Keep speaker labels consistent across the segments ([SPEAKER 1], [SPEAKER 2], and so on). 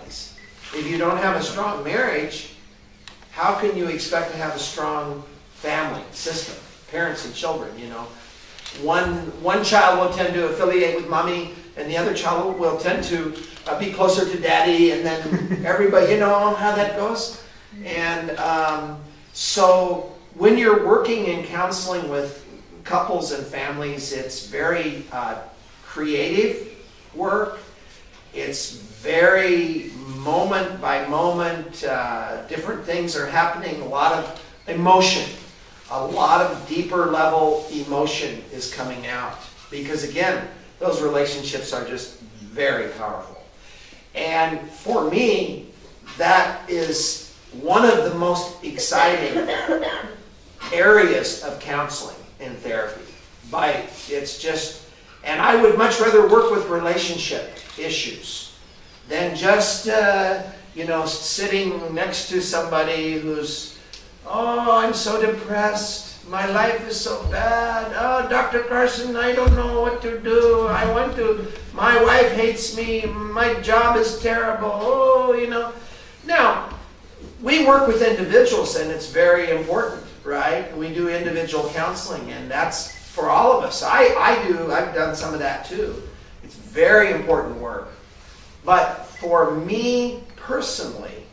[SPEAKER 1] families. If you don't have a strong marriage, how can you expect to have a strong family system, parents and children, you know? One child will tend to affiliate with mommy, and the other child will tend to be closer to daddy, and then everybody, you know how that goes? And so when you're working in counseling with couples and families, it's very creative work. It's very moment by moment, different things are happening, a lot of emotion. A lot of deeper level emotion is coming out because, again, those relationships are just very powerful. And for me, that is one of the most exciting areas of counseling and therapy. And I would much rather work with relationship issues than just, sitting next to somebody who's, oh, I'm so depressed. My life is so bad. Oh, Dr. Carson, I don't know what to do. My wife hates me. My job is terrible. Oh, Now, we work with individuals, and it's very important, right? We do individual counseling, and that's for all of us. I've done some of that too. It's very important work. But for me personally,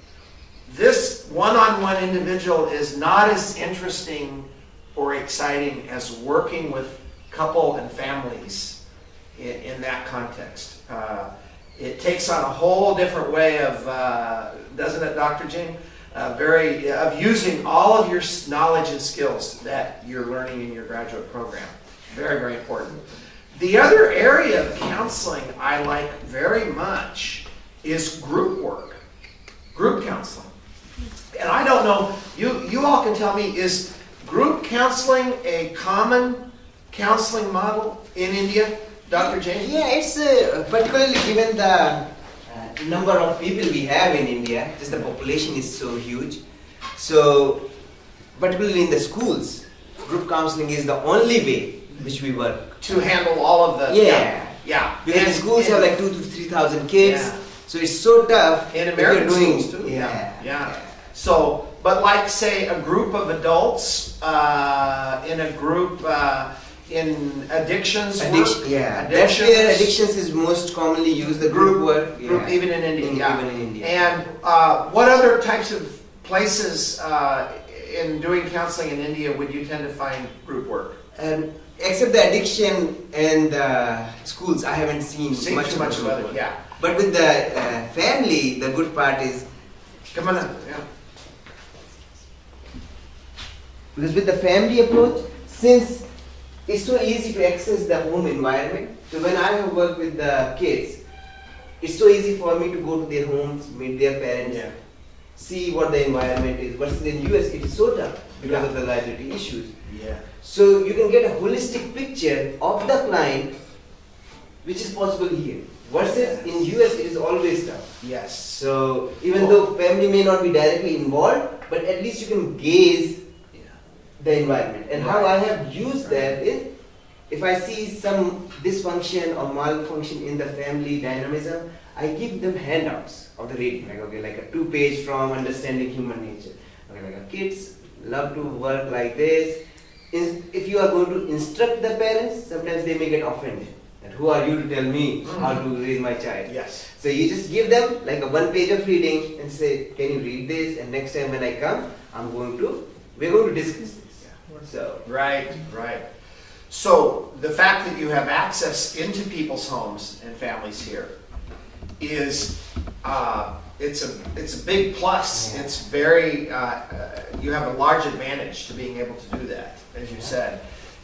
[SPEAKER 1] this one-on-one individual is not as interesting or exciting as working with couple and families in that context. It takes on a whole different way of, doesn't it, Dr. Jane? Of using all of your knowledge and skills that you're learning in your graduate program. Very, very important. The other area of counseling I like very much is group work, group counseling. And I don't know, you all can tell me, is group counseling a common counseling model in India, Dr. Jain?
[SPEAKER 2] Yeah, it's particularly given the number of people we have in India, just the population is so huge. So, particularly in the schools, group counseling is the only way which we work.
[SPEAKER 1] To handle all of the... Yeah.
[SPEAKER 2] Because the schools have like 2,000 to 3,000 kids, so it's so tough.
[SPEAKER 1] In American schools too. Yeah. So, but like say a group of adults in a group in addictions work.
[SPEAKER 2] That's where addictions is most commonly used, the group work.
[SPEAKER 1] Group, even in India.
[SPEAKER 2] Even in India.
[SPEAKER 1] And what other types of places in doing counseling in India would you tend to find group work?
[SPEAKER 2] Except the addiction and schools, I haven't seen much
[SPEAKER 1] of it. Yeah.
[SPEAKER 2] But with the family, the good part is,
[SPEAKER 1] come on up. Yeah.
[SPEAKER 2] Because with the family approach, since it's so easy to access the home environment, so when I have worked with the kids, it's so easy for me to go to their homes, meet their parents, see what the environment is. Versus in US, it is so tough because of the liability issues.
[SPEAKER 1] Yeah.
[SPEAKER 2] So you can get a holistic picture of the client, which is possible here. Versus in US, it is always tough.
[SPEAKER 1] Yes.
[SPEAKER 2] So even though family may not be directly involved, but at least you can gaze the environment. And how I have used that is, if I see some dysfunction or malfunction in the family dynamism, I give them handouts of the rating, like a 2-page from Understanding Human Nature. Kids love to work like this. If you are going to instruct the parents, sometimes they may get offended. And who are you to tell me how to raise my child?
[SPEAKER 1] Yes.
[SPEAKER 2] So you just give them like a 1 page of reading and say, can you read this? And next time when I come, we're going to discuss this. So
[SPEAKER 1] Right. So the fact that you have access into people's homes and families here is it's a big plus.
[SPEAKER 2] Yeah.
[SPEAKER 1] It's very you have a large advantage to being able to do that, as you said.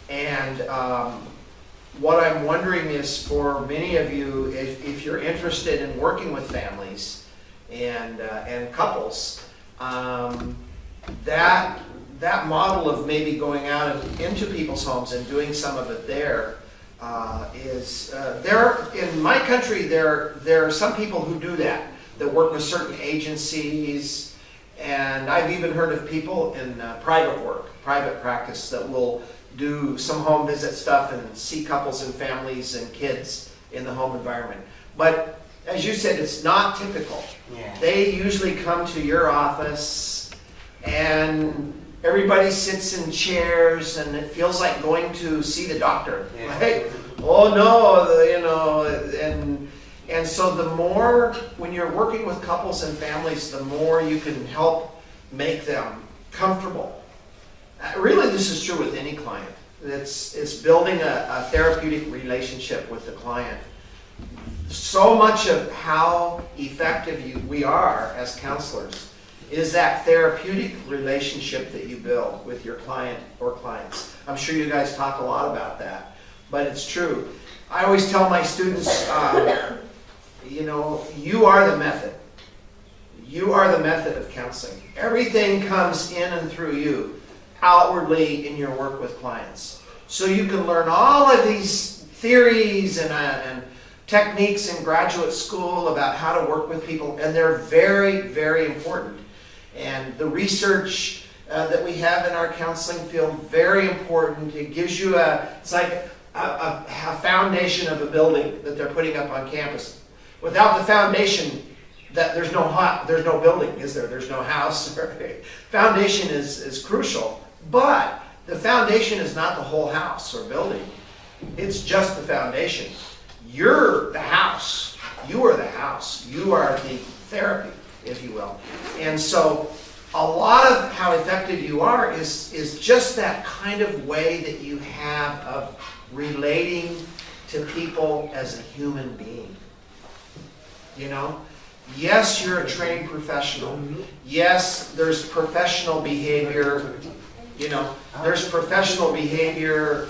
[SPEAKER 1] And what I'm wondering is, for many of you, if you're interested in working with families and couples, that model of maybe going out into people's homes and doing some of it there is in my country there are some people who do that work with certain agencies, and I've even heard of people in private practice that will do some home visit stuff and see couples and families and kids in the home environment. But as you said, it's not typical.
[SPEAKER 2] Yeah.
[SPEAKER 1] They usually come to your office and everybody sits in chairs and it feels like going to see the doctor.
[SPEAKER 2] Yeah.
[SPEAKER 1] Right? Oh no, you know, and so the more, when you're working with couples and families, the more you can help make them comfortable. Really, this is true with any client. It's building a therapeutic relationship with the client. So much of how effective we are as counselors is that therapeutic relationship that you build with your client or clients. I'm sure you guys talk a lot about that, but it's true. I always tell my students, you know, you are the method. You are the method of counseling. Everything comes in and through you, outwardly in your work with clients. So you can learn all of these theories and techniques in graduate school about how to work with people, and they're very, very important. And the research that we have in our counseling field, very important. It gives you it's like a foundation of a building that they're putting up on campus. Without the foundation, there's no building, is there? There's no house. Foundation is crucial, but the foundation is not the whole house or building. It's just the foundation. You're the house. You are the house. You are the therapy, if you will. And so a lot of how effective you are is just that kind of way that you have of relating to people as a human being. You know? Yes, you're a trained professional. Yes, there's professional behavior. You know, there's professional behavior